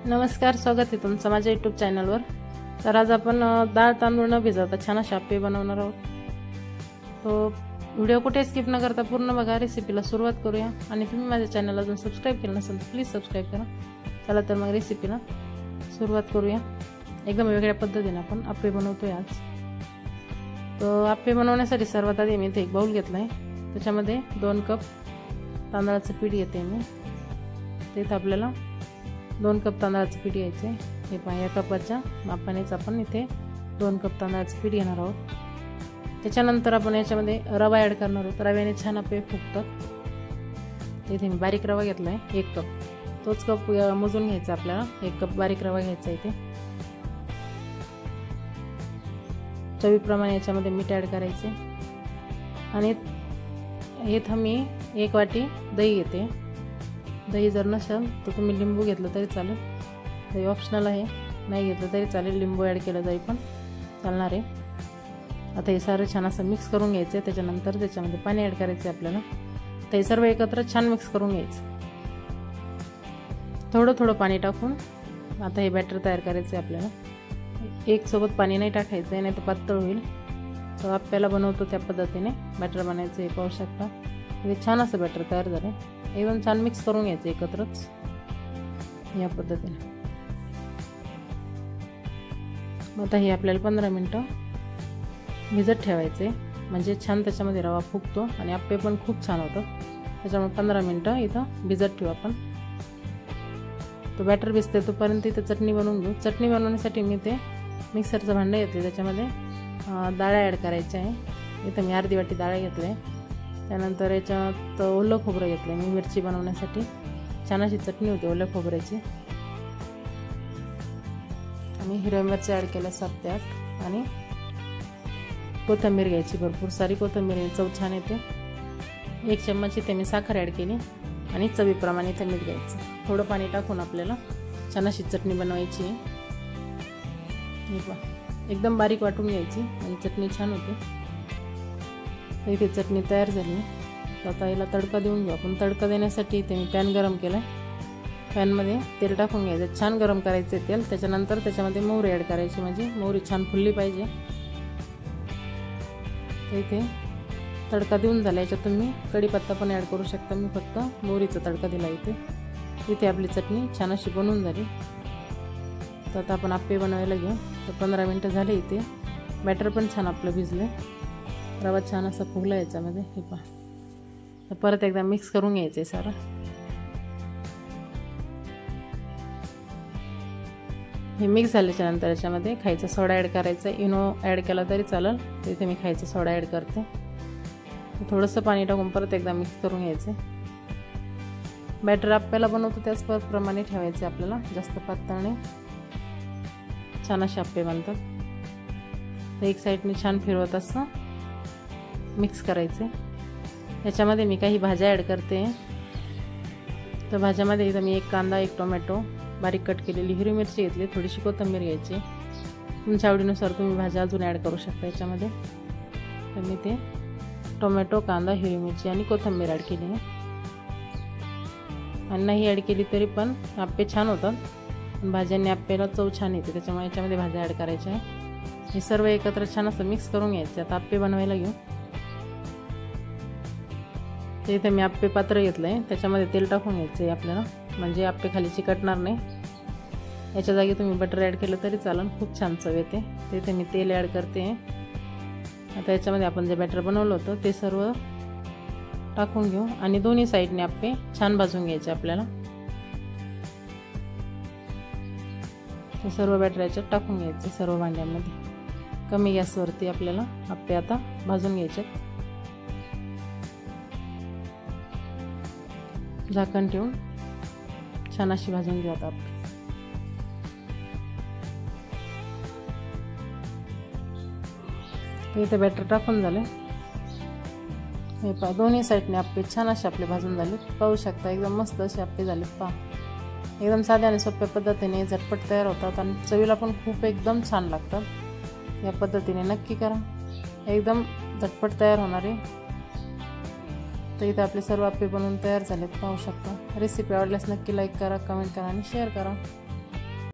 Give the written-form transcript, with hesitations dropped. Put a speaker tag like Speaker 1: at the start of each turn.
Speaker 1: नमस्कार, स्वागत आहे तुमचं माझ्या यूट्यूब चॅनलवर। तर आज आपण डाळ तांदूळ न भिजवता छान अशी आप्पे बनवणार आहोत। तो व्हिडिओ कुठे स्किप न करता पूर्ण बघा। रेसिपीला सुरुवात करूया। आणि तुम्ही माझ्या चॅनलला अजून सबस्क्राइब केलं नसेल तर प्लीज सबस्क्राइब करा। चला तर मग रेसिपीला सुरुवात करूया। एकदम वेगळ्या पद्धतीने आपण आप्पे बनवतोय आज। तो आप्पे बनवण्यासाठी सर्वात आधी मी इथे एक बाउल घेतलाय। त्याच्यामध्ये 2 कप तांदळाचं पीठ घेते मी। ते आपल्याला 2 कप तांदळाचं पीठ घ्यायचे। हे पहा, या कपाच्या मापानेच आपण इथे 2 कप तांदळाचं पीठ घेणार आहोत। त्याच्यानंतर आपण याच्यामध्ये रवा ॲड करणार आहोत। रव्याने छान आप्पे फुगतात। इथे मी बारीक रवा घेतलाय 1 कप। तोच कप मोजून घ्यायचा आपल्याला। 1 कप बारीक रवा घ्यायचा इथे। चवीप्रमाणे याच्यामध्ये मीठ ॲड करायचे। आणि इथे मी 1 वाटी दही घेते। दही जर नसेल तर तुम्ही लिंबू घेतलं तरी चालेल। दही ऑप्शनल आहे, नाही घेतलं तरी चालेल। लिंबू ॲड केलं तरी पण चालणार आहे। आता हे सारं छान असं मिक्स करून घ्यायचं। त्याच्यानंतर त्याच्यामध्ये पाणी ॲड करायचं आपल्याला। तर हे सर्व एकत्र छान मिक्स करून घ्यायचं। थोडं थोडं पाणी टाकून आता हे बॅटर तयार करायचं आहे आपल्याला। एक सोबत पाणी नाही टाकायचं आहे, नाही तर पातळ होईल। तर आप्याला बनवतो त्या पद्धतीने बॅटर बनायचं। हे पाहू शकता, हे छान असं बॅटर तयार झालं। एकदम छान मिक्स करून घ्यायचं एकत्रच या पद्धतीने। आता हे आपल्याला 15 मिनिटं भिजत ठेवायचे, म्हणजे छान त्याच्यामध्ये रवा फुगतो आणि आप्पे पण खूप छान होतात। त्याच्यामुळे 15 मिनिटं इथं भिजत ठेवू आपण। तो बॅटर भिजते तोपर्यंत इथे चटणी बनवून घेऊ। चटणी बनवण्यासाठी मी ते मिक्सरचं भांडं घेतले। त्याच्यामध्ये डाळ्या ॲड करायच्या आहे। इथं मी अर्धी वाटी डाळ घेतले। त्यानंतर याच्यात ओलं खोबरं घेतलं मी मिरची बनवण्यासाठी। छान अशी चटणी होती ओल्या खोबऱ्याची। आणि हिरव्या मिरच्या ॲड केल्या 7 ते 8। आणि कोथिंबीर घ्यायची, भरपूर सारी कोथिंबीर, चव छान येते। 1 चम्मच इथे मी साखर ॲड केली। आणि चवीप्रमाणे इथे मीठ घ्यायचं। थोडं पाणी टाकून आपल्याला छान अशी चटणी बनवायची आहे। एकदम बारीक वाटून घ्यायची आणि चटणी छान होते। इथे चटणी तयार झाली। तर आता याला तडका देऊन घेऊ आपण। तडका देण्यासाठी इथे मी पॅन गरम केला। पॅनमध्ये तेल टाकून घ्यायचं, छान गरम करायचं तेल। त्याच्यानंतर त्याच्यामध्ये मोहरी ॲड करायची, म्हणजे मोहरी छान फुलली पाहिजे। तर इथे तडका देऊन झाला। याच्यात तुम्ही कढीपत्ता पण ॲड करू शकता। मी फक्त मोहरीचा तडका दिला इथे। इथे आपली चटणी छान अशी बनवून झाली। तर आता आपण आप्पे बनवायला घेऊ। तर 15 मिनिटं झाले। इथे बॅटर पण छान आपलं भिजले। रवा छान असा फुगला याच्यामध्ये। हे पहा, तर परत एकदा मिक्स करून घ्यायचं सारं। हे मिक्स झाल्याच्या नंतर याच्यामध्ये खायचा सोडा ॲड करायचा। इनो ॲड केला तरी चालेल। तर इथे मी खायचा सोडा ॲड करते। थोडंसं पाणी टाकून परत एकदा मिक्स करून घ्यायचं। बॅटर आप्याला बनवतो त्याच प्रमाणे ठेवायचे आपल्याला, जास्त पातळ नाही। छान असे आप्पे बनतात। तर एक साईडने छान फिरवत असं मिक्स करायचे। याच्यामध्ये मी काही भाज्या ॲड करते। तर भाज्यामध्ये इथं मी 1 कांदा, 1 टोमॅटो, बारीक कट केलेली हिरवी मिरची घेतली, थोडीशी कोथिंबीर घ्यायची। तुमच्या आवडीनुसार तुम्ही भाज्या अजून ॲड करू शकता याच्यामध्ये। तर मी ते टोमॅटो, कांदा, हिरवी मिरची आणि कोथिंबीर ॲड केली आहे। आणि नाही ॲड केली तरी पण आप्पे छान होतात। भाज्यांनी आप्पेला चव छान येते, त्याच्यामुळे याच्यामध्ये भाज्या ॲड करायच्या आहे। हे सर्व एकत्र छान असं मिक्स करून घ्यायचं। आता आप्पे बनवायला घेऊ। तर इथे मी आप्पे पात्र घेतलं आहे, त्याच्यामध्ये तेल टाकून घ्यायचं आहे आपल्याला, म्हणजे आप्पे खाली चिकटणार नाही। याच्या जागी तुम्ही बटर ॲड केलं तरी चालेल, खूप छान चव येते। तर इथे मी तेल ॲड करते। आता याच्यामध्ये आपण जे बॅटर बनवलं होतं ते सर्व टाकून घेऊ। आणि दोन्ही साईडने आप्पे छान भाजून घ्यायचे आपल्याला। ते सर्व बॅटर याच्यात टाकून घ्यायचे सर्व भांड्यांमध्ये। कमी गॅसवरती आपल्याला आप्पे आता भाजून घ्यायचे। झाकण ठेवून छान अशी भाजून घेऊ आता आप्पे। इथे बॅटर टाकून झाले। हे पहा, दोन्ही साईडने आप्पे छान असे आपले भाजून झाले। पाहू शकता, एकदम मस्त असे आप्पे झाले। पहा, एकदम साध्या आणि सोप्या पद्धतीने झटपट तयार होतात आणि चवीला पण खूप एकदम छान लागतात। या पद्धतीने नक्की करा, एकदम झटपट तयार होणार आहे। तर इथे आपले सर्व आप्पे बनवून तयार झालेत, पाहू शकता। रेसिपी आवडल्यास नक्की लाईक करा, कमेंट करा आणि शेअर करा।